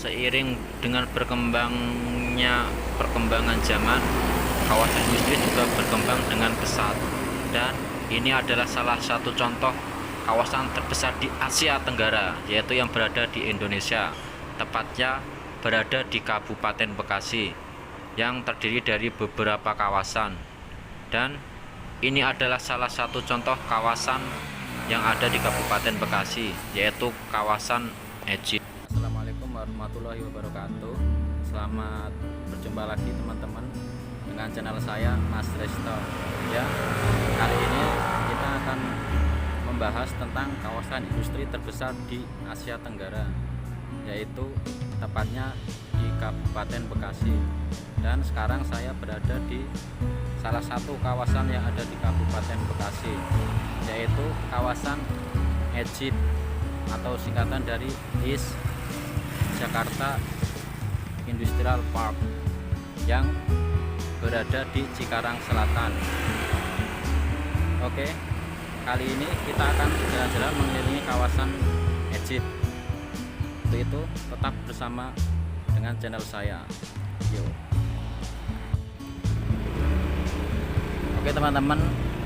Seiring dengan perkembangan zaman, kawasan industri juga berkembang dengan pesat. Dan ini adalah salah satu contoh kawasan terbesar di Asia Tenggara, yaitu yang berada di Indonesia. Tepatnya berada di Kabupaten Bekasi, yang terdiri dari beberapa kawasan. Dan ini adalah salah satu contoh kawasan yang ada di Kabupaten Bekasi, yaitu kawasan Ejip. Assalamualaikum warahmatullahi wabarakatuh. Selamat berjumpa lagi teman-teman dengan channel saya, Mas Resto. Ya, kali ini kita akan membahas tentang kawasan industri terbesar di Asia Tenggara, yaitu tepatnya di Kabupaten Bekasi. Dan sekarang saya berada di salah satu kawasan yang ada di Kabupaten Bekasi, yaitu kawasan Ejip atau singkatan dari East Jakarta Industrial Park yang berada di Cikarang Selatan. Oke, kali ini kita akan jalan-jalan mengelilingi kawasan Ejip. Untuk itu tetap bersama dengan channel saya. Yuk. Oke teman-teman,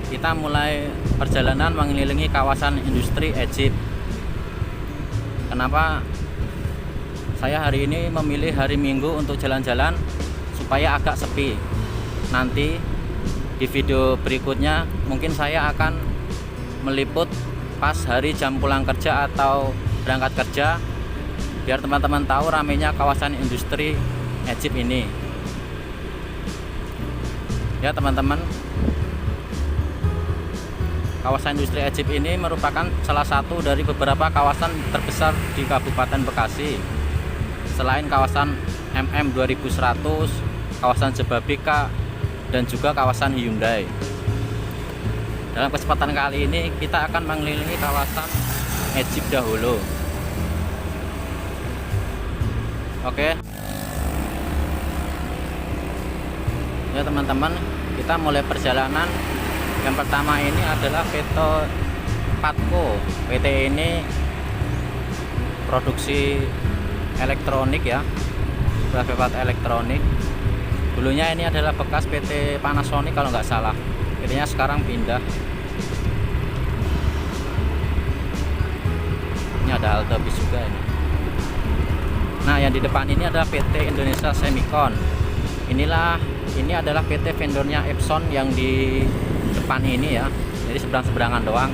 kita mulai perjalanan mengelilingi kawasan industri Ejip. Kenapa saya hari ini memilih hari Minggu untuk jalan-jalan supaya agak sepi? Nanti di video berikutnya mungkin saya akan meliput pas hari jam pulang kerja atau berangkat kerja, biar teman-teman tahu ramainya kawasan industri Ejip ini. Ya teman-teman, kawasan industri Ejip ini merupakan salah satu dari beberapa kawasan terbesar di Kabupaten Bekasi. Selain kawasan MM 2100, kawasan Jababeka, dan juga kawasan Hyundai. Dalam kesempatan kali ini kita akan mengelilingi kawasan Ejip dahulu. Oke. Ya teman-teman, kita mulai perjalanan. Yang pertama ini adalah PT Patco. PT ini produksi elektronik ya, berat elektronik. Dulunya ini adalah bekas PT Panasonic kalau nggak salah. PT-nya sekarang pindah. Ini ada halte bis juga ini. Nah, yang di depan ini adalah PT Indonesia Semicon. Ini adalah PT vendornya Epson yang di depan ini ya. Jadi seberang-seberangan doang.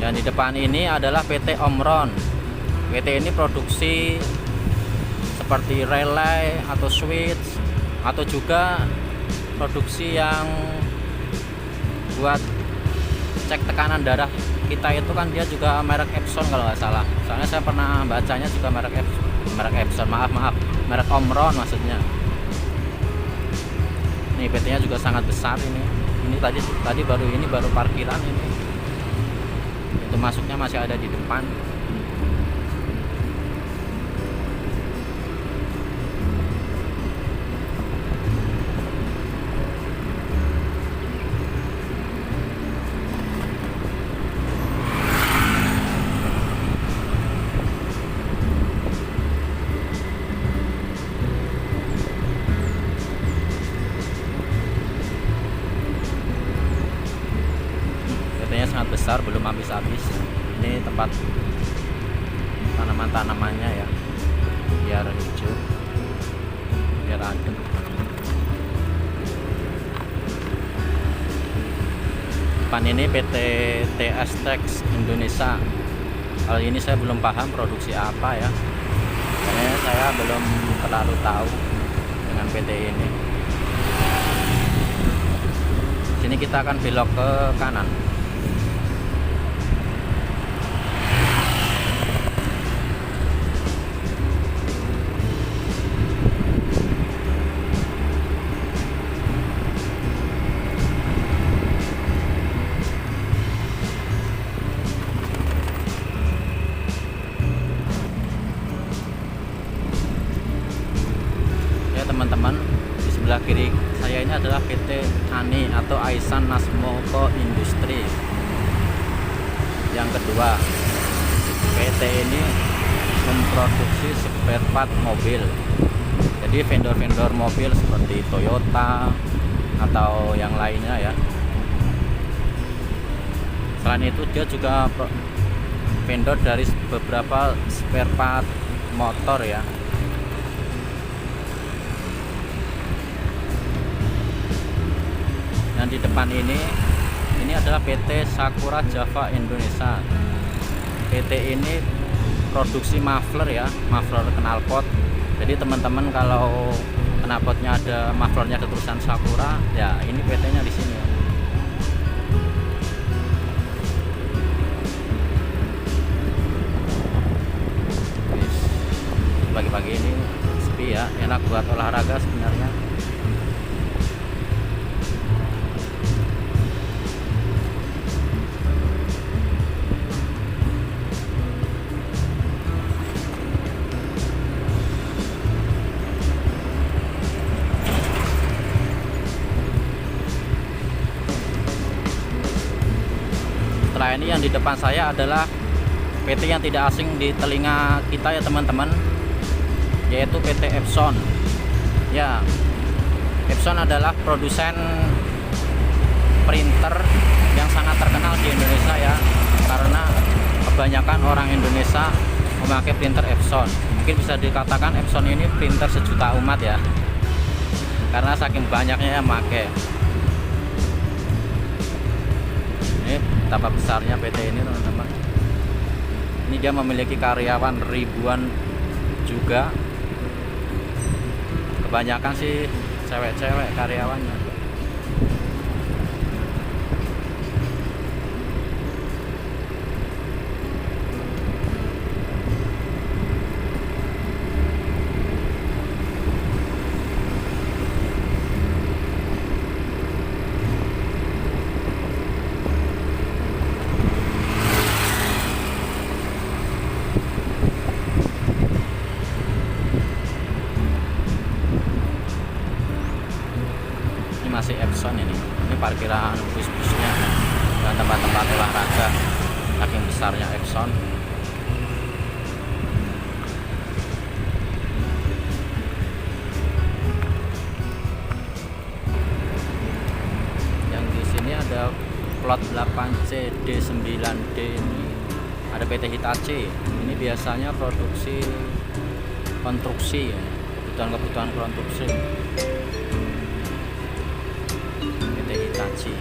Yang di depan ini adalah PT Omron. PT ini produksi seperti relay atau switch, atau juga produksi yang buat cek tekanan darah kita itu kan dia juga merek Epson kalau nggak salah. Soalnya saya pernah bacanya juga merek Epson, merek Omron maksudnya. Nih PT-nya juga sangat besar ini. Ini tadi baru parkiran ini. Itu masuknya masih ada di depan. Sangat besar, belum habis-habis. Ini tempat tanaman-tanamannya ya, biar hijau, biar adem. Depan ini PT TS Tex Indonesia. Kalau ini saya belum paham produksi apa ya, karena saya belum terlalu tahu dengan PT ini. Sini kita akan belok ke kanan. sebelah kiri saya ini adalah PT ANI atau Aisan Nasmoko Industri. Yang kedua, PT ini memproduksi spare part mobil. Jadi vendor-vendor mobil seperti Toyota atau yang lainnya ya. Selain itu dia juga vendor dari beberapa spare part motor ya. Yang di depan ini adalah PT Sakura Java Indonesia. PT ini produksi muffler ya, muffler knalpot. Jadi teman-teman kalau knalpotnya ada mufflernya ada tulisan Sakura, ya ini PT-nya di sini ya. Pagi-pagi ini sepi ya, enak buat olahraga sebenarnya. Setelah ini yang di depan saya adalah PT yang tidak asing di telinga kita ya teman-teman, yaitu PT Epson. Ya, Epson adalah produsen printer yang sangat terkenal di Indonesia ya, karena kebanyakan orang Indonesia memakai printer Epson. Mungkin bisa dikatakan Epson ini printer sejuta umat ya, karena saking banyaknya yang pakai. Ini betapa besarnya PT ini teman-teman. Ini dia memiliki karyawan ribuan juga. Kebanyakan sih cewek-cewek karyawannya. Masih Epson ini parkiran bus-busnya dan tempat-tempat olahraga, saking besarnya Epson. Yang di sini ada plot 8CD9D ini ada PT Hitachi. Ini biasanya produksi konstruksi ya, kebutuhan konstruksi. Hitachi.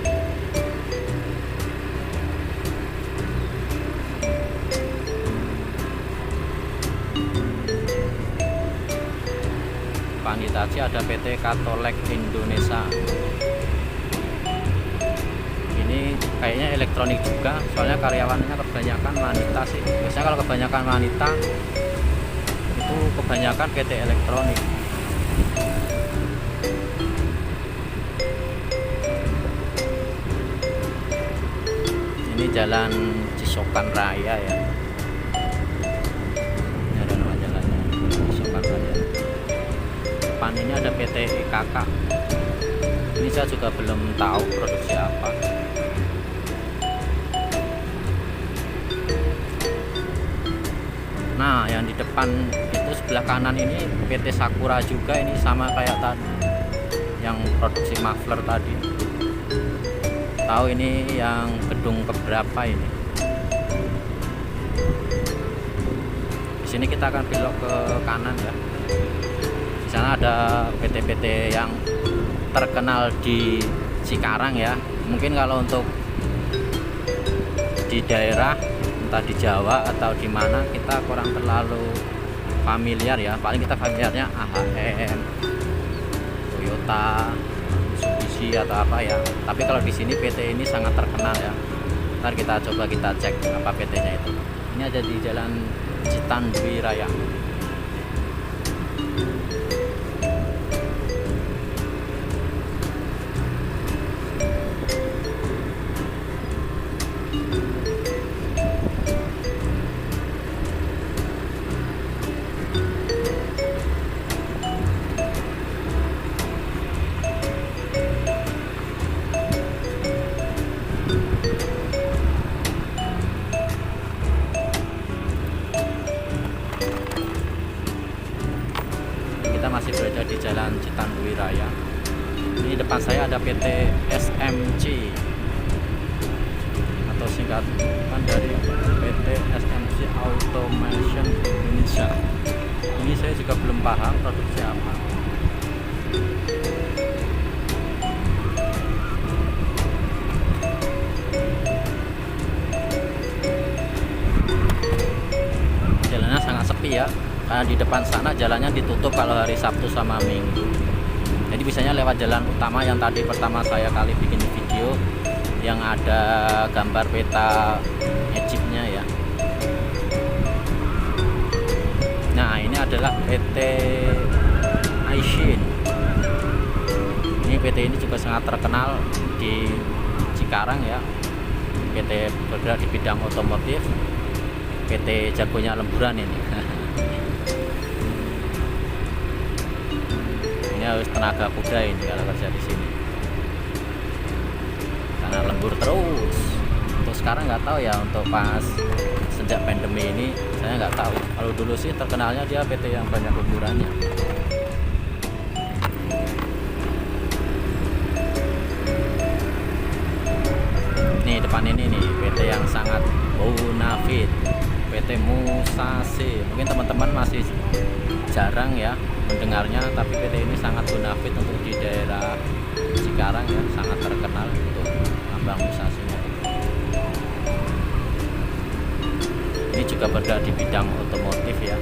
Pan Hitachi ada PT Katolek Indonesia. Ini kayaknya elektronik juga, soalnya karyawannya kebanyakan wanita sih. Biasanya kalau kebanyakan wanita itu kebanyakan PT elektronik. Ini jalan Cisokan Raya ya. Ini ada nama jalannya, Cisokan Raya. Depan ini ada PT EKK. Ini saya juga belum tahu produksi apa. Nah, yang di depan itu sebelah kanan ini PT Sakura juga, ini sama kayak tadi yang produksi muffler tadi. Tahu ini yang gedung keberapa ini? Di sini kita akan belok ke kanan ya. Di sana ada PT-PT yang terkenal di Cikarang ya. Mungkin kalau untuk di daerah entah di Jawa atau di mana kita kurang terlalu familiar ya. Paling kita familiarnya AHM, Toyota, atau apa ya. Tapi kalau di sini PT ini sangat terkenal ya. Ntar kita coba kita cek apa PT-nya itu. Ini ada di Jalan Citandui Raya. Ini depan saya ada PT SMC atau singkatan dari PT SMC Automation Indonesia. Ini saya juga belum paham produksi apa. Jalannya sangat sepi ya, karena di depan sana jalannya ditutup kalau hari Sabtu sama Minggu. Jadi biasanya lewat jalan utama yang tadi pertama saya kali bikin video yang ada gambar peta Egyptnya ya. Nah, ini adalah PT Aishin. Ini PT ini juga sangat terkenal di Cikarang ya. PT bergerak di bidang otomotif. PT jagonya lemburan ini. Ini harus tenaga kuda ini kalau kerja di sini. Karena lembur terus. Untuk sekarang nggak tahu ya, untuk pas sejak pandemi ini saya nggak tahu. Kalau dulu sih terkenalnya dia PT yang banyak lemburannya. Nih depan ini nih PT yang sangat bonafit, PT Musashi. Mungkin teman-teman masih jarang ya mendengarnya, tapi PT ini sangat bonafit untuk di daerah Cikarang ya, sangat terkenal untuk lambang Musashi-nya. Ini juga bergerak di bidang otomotif ya.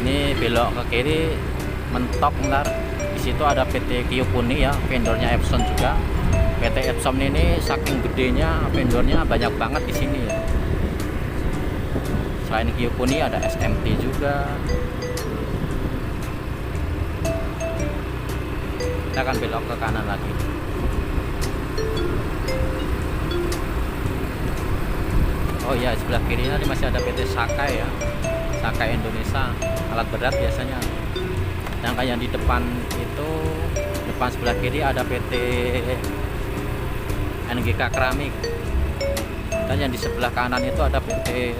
Ini belok ke kiri mentok ntar di situ ada PT Kyokuni ya, vendornya Epson juga. PT Epson ini saking gedenya vendornya banyak banget di sini ya. Selain Kyokuni ada SMT juga. Kita akan belok ke kanan lagi. Oh iya, sebelah kiri nanti masih ada PT Sakai ya, Sakai Indonesia, alat berat biasanya. Dan kayak yang di depan itu, depan sebelah kiri ada PT NGK Keramik. Dan yang di sebelah kanan itu ada PT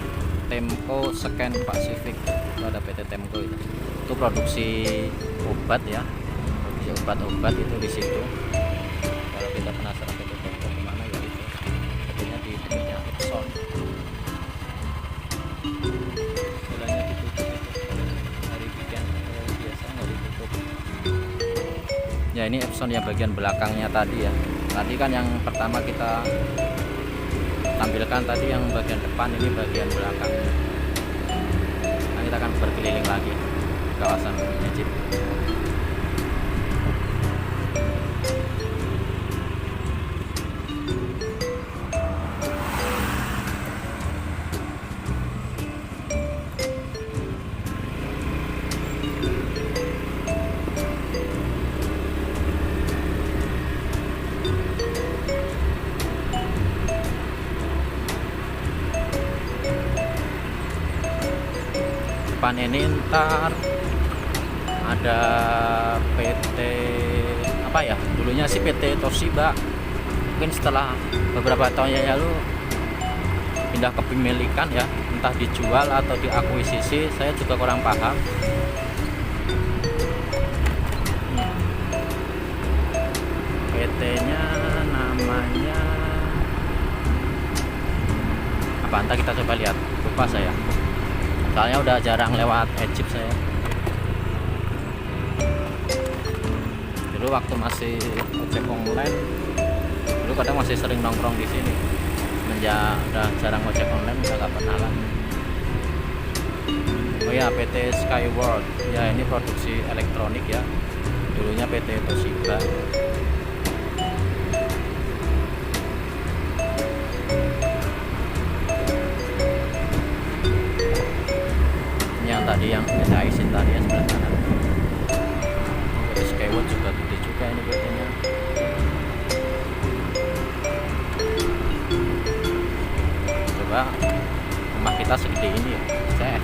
Temco Scan Pacific. Itu ada PT Temco itu produksi obat ya. Obat-obat itu di situ. Kalau kita penasaran PT Temco kemana ya itu, sepertinya di dekatnya Epson. Jalannya ditutup itu hari weekend, biasa nggak ditutup. Ya ini Epson yang bagian belakangnya tadi ya. Tadi kan yang pertama kita tampilkan tadi yang bagian depan, ini bagian belakang. Nah, kita akan berkeliling lagi kawasan Egypt. Depan ini ntar ada PT apa ya, dulunya sih PT Toshiba, mungkin setelah beberapa tahun yang lalu pindah kepemilikan ya, entah dijual atau diakuisisi, saya juga kurang paham. PT-nya namanya apa, entah kita coba lihat, lupa saya. Soalnya udah jarang lewat Egypt saya. Dulu waktu masih ojek online, dulu kadang masih sering nongkrong di sini. Semenjak udah jarang ojek online, udah gak pernah lagi. Oh ya, PT Skyward. Ya ini produksi elektronik ya. Dulunya PT Toshiba. Tadi yang kita isin tadi ya sebelah kanan. PT Skyward juga gede juga ini PT-nya. Coba rumah kita segede ini ya, Chef.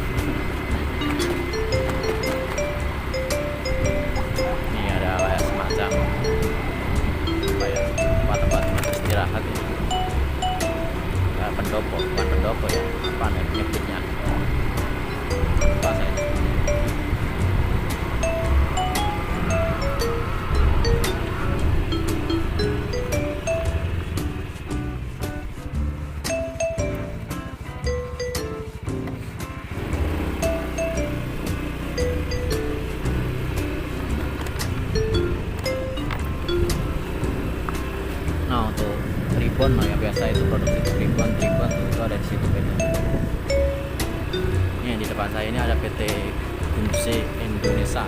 Ini ada kayak semacam apa ya, tempat-tempat beristirahat ini. Nah, pendopo, bukan pendopo ya, apa nih nyebutnya, lupa saya. Nah untuk Tribon ya, biasa itu produksi Tribon itu ada di situ PT. Ini yang di depan saya ini ada PT Gunze Indonesia.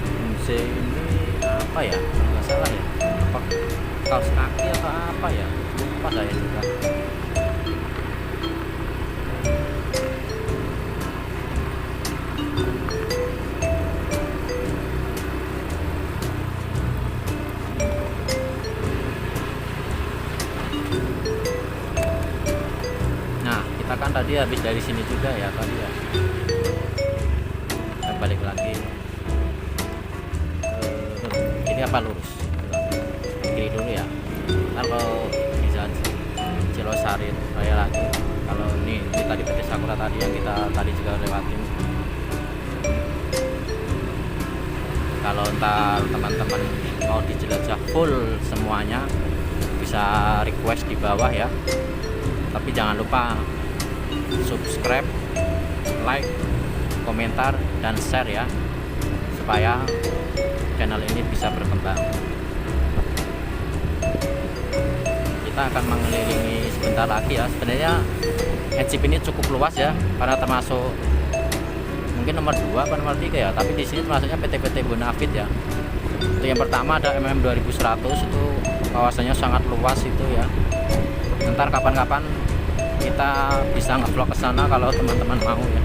Gunze ini apa ya, kalau nggak salah ya, apa kaos kaki atau apa ya, lupa saya juga. Nah, kita kan tadi habis dari sini juga ya tadi ya. Kita balik lagi. Ini apa lurus? Kiri dulu ya. Kalau di jalan Cilosari saya lagi. Kalau ini tadi PT Sakura tadi yang kita tadi juga lewatin. Kalau ntar teman-teman mau dijelajah full semuanya, bisa request di bawah ya. Tapi jangan lupa subscribe, like, komentar, dan share ya, supaya channel ini bisa berkembang. Kita akan mengelilingi sebentar lagi ya. Sebenarnya headship ini cukup luas ya, karena termasuk mungkin nomor 2 atau nomor 3 ya, tapi di sini termasuknya PT-PT Bonafit ya. Itu yang pertama ada MM 2100, itu kawasannya sangat luas itu ya. Ntar kapan-kapan kita bisa nge-vlog ke sana kalau teman-teman mau ya.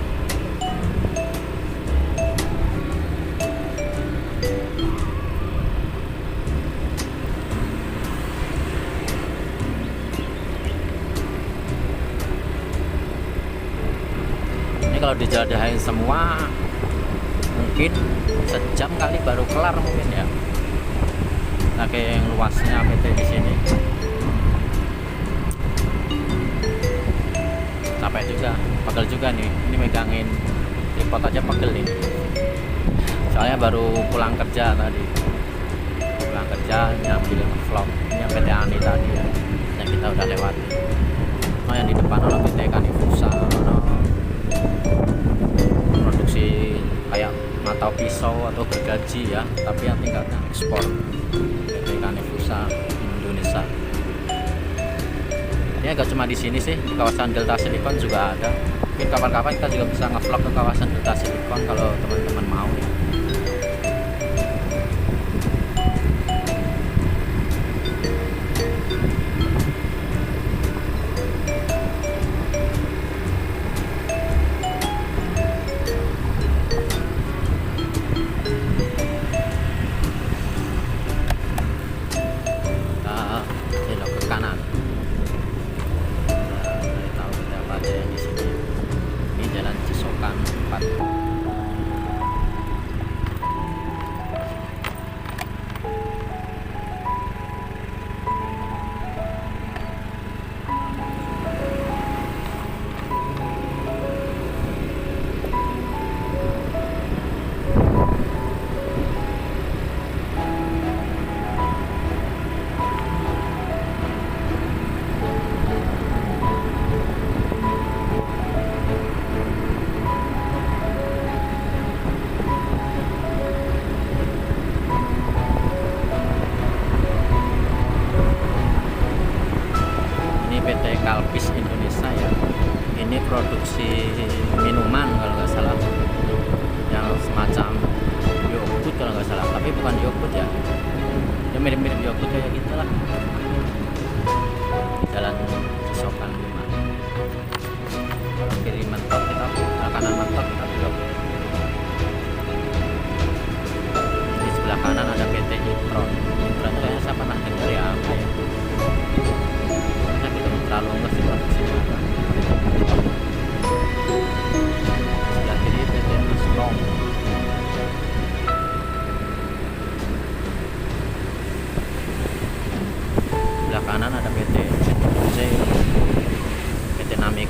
Ini kalau dijadahin semua mungkin sejam kali baru kelar mungkin ya. Nah, kayak yang luasnya PT di sini. Capek juga, pegel juga nih. Ini megangin tripod aja pegel nih. Soalnya baru pulang kerja tadi. Pulang kerja nyambil vlog. Ini yang PT Ani tadi ya, yang kita udah lewati. Oh, yang di depan ada PT Kanifusa. Produksi kayak mata pisau atau gergaji ya, tapi yang tingkatnya ekspor. PT Kanifusa Indonesia. Ini agak cuma di sini sih, di kawasan Delta Silicon juga ada. Mungkin kapan-kapan kita juga bisa nge-vlog ke kawasan Delta Silicon kalau teman-teman mau ya. Kita belok ke kanan. Di sini ini jalan Cisokan 4. PT Kalpis Indonesia ya. Ini produksi minuman kalau nggak salah, yang semacam yogurt kalau nggak salah, tapi bukan yogurt ya, ya mirip-mirip yogurt kayak gitulah. Jalan Cisokan 5. Kalau kiri mentok kita, kanan mentok kita belok. Di sebelah kanan ada PT Intron. Intron itu kayaknya saya pernah dengar ya, apa ya, terlalu ngerti produksinya apa. Sebelah kiri PT Nostrom. Sebelah kanan ada PT Gunze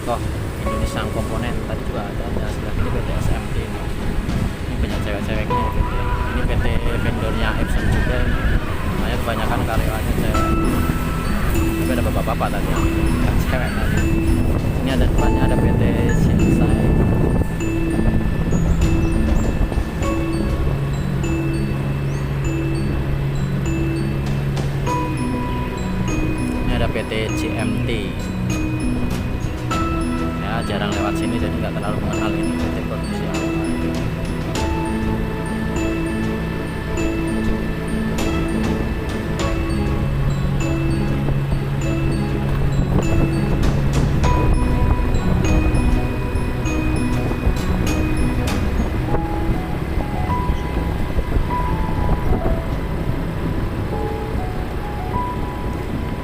contoh Indonesia komponen. Tadi juga ada sebelah ini PT SMT ini banyak cewek-ceweknya ya, PT. Ini PT vendornya Epson juga ini, makanya kebanyakan karyawannya cewek, tapi ada bapak-bapak tadi yang cewek tadi. Ini ada depannya ada PT Shinsai. Ini ada PT GMT. Ya jarang lewat sini jadi nggak terlalu mengenal ini PT produksi apa.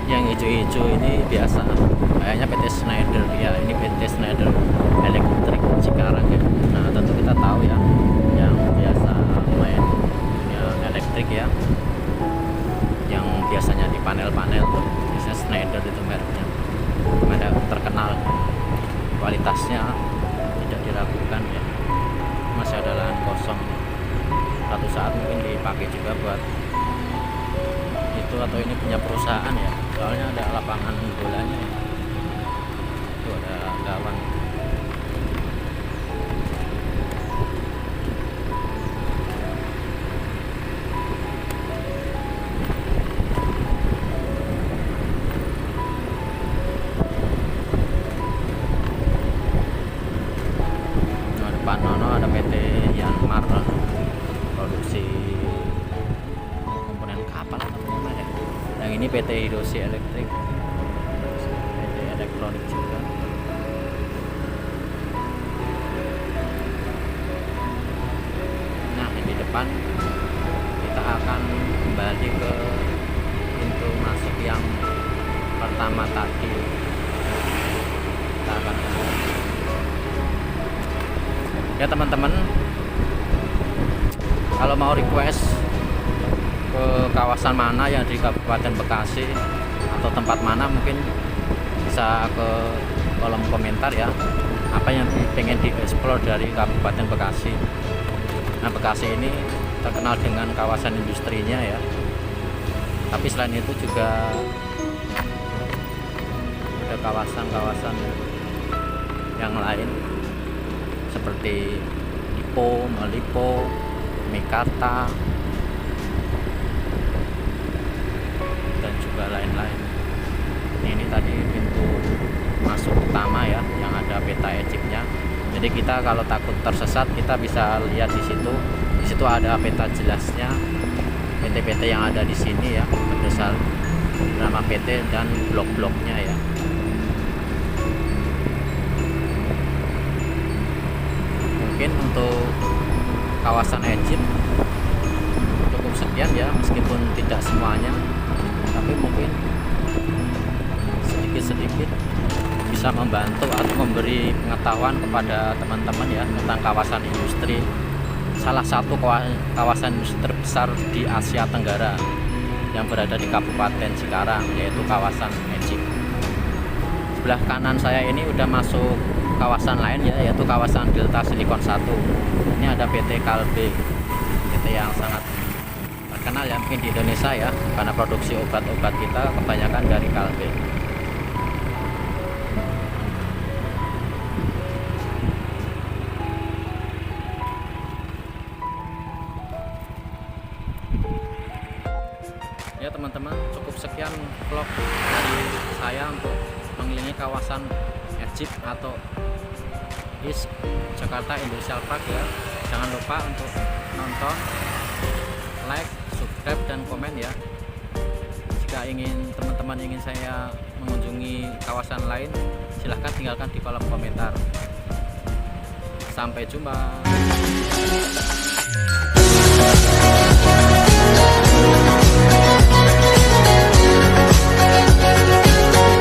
Yang hijau-hijau ini biasa, kayaknya PT Schneider ya. Ini PT Schneider Electric Cikarang ya. Nah tentu kita tahu ya, yang biasa main dunia elektrik ya, yang biasanya di panel-panel tuh biasanya Schneider itu mereknya, merek terkenal, kualitasnya tidak diragukan ya. Masih ada lahan kosong, suatu saat mungkin dipakai juga buat itu, atau ini punya perusahaan ya, soalnya ada lapangan bolanya ya. Itu ada gawang. Nah, depan Nono ada PT Yanmar produksi komponen kapal atau apa ya. Yang ini PT Hiroshi Electric, PT elektronik juga. Nah di depan kita akan kembali ke pintu masuk yang pertama tadi. Kita akan ya teman-teman, kalau mau request ke kawasan mana yang di Kabupaten Bekasi atau tempat mana, mungkin bisa ke kolom komentar ya, apa yang pengen dieksplor dari Kabupaten Bekasi. Nah Bekasi ini terkenal dengan kawasan industrinya ya, tapi selain itu juga ada kawasan-kawasan yang lain seperti Lipo, Malipo, Mekarta, dan juga lain-lain. Ini tadi pintu masuk utama ya, yang ada peta ejipnya. Jadi kita kalau takut tersesat, kita bisa lihat di situ. Di situ ada peta jelasnya, PT-PT yang ada di sini ya, berdasar nama PT dan blok-bloknya ya. Mungkin untuk kawasan Egypt cukup sekian ya, meskipun tidak semuanya, tapi mungkin sedikit-sedikit bisa membantu atau memberi pengetahuan kepada teman-teman ya tentang kawasan industri, salah satu kawasan industri terbesar di Asia Tenggara yang berada di Kabupaten Cikarang, yaitu kawasan Egypt. Sebelah kanan saya ini udah masuk kawasan lain ya, yaitu kawasan Delta Silicon 1. Ini ada PT Kalbe, PT yang sangat terkenal ya mungkin di Indonesia ya, karena produksi obat-obat kita kebanyakan dari Kalbe. Ya teman-teman, cukup sekian vlog dari saya untuk mengelilingi kawasan Egypt atau East Jakarta Industrial Park ya. Jangan lupa untuk nonton, like, subscribe, dan komen ya. Jika teman-teman ingin saya mengunjungi kawasan lain, silahkan tinggalkan di kolom komentar. Sampai jumpa.